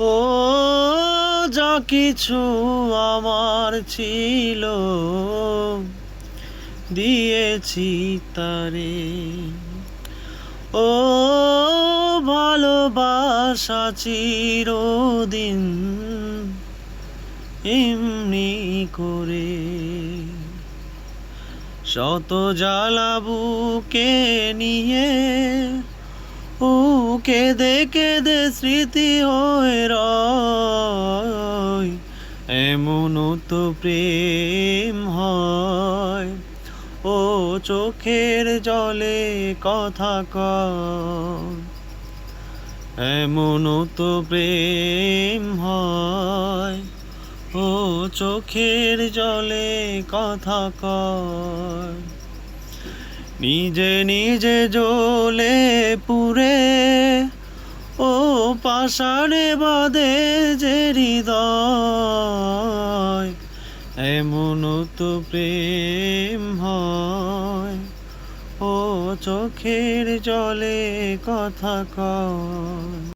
ও যা কিছু আমার ছিল দিয়েছি তারে। ও ভালোবাসা চিরদিন এমনি করে। শত জ্বালা বুকে নিয়ে ও কেঁদে কেঁদে স্মৃতি হয়ে রয়। এমনও তো প্রেম হয়, ও চোখের জলে কথা কয়। এমনও তো প্রেম হয়, ও চোখের জলে কথা কয়। নিজে নিজে জ্বলে পুড়ে ও পাষাণে বাঁধে যে হৃদয়। এমনও তো প্রেম হয়, ও চোখের জলে কথা কয়।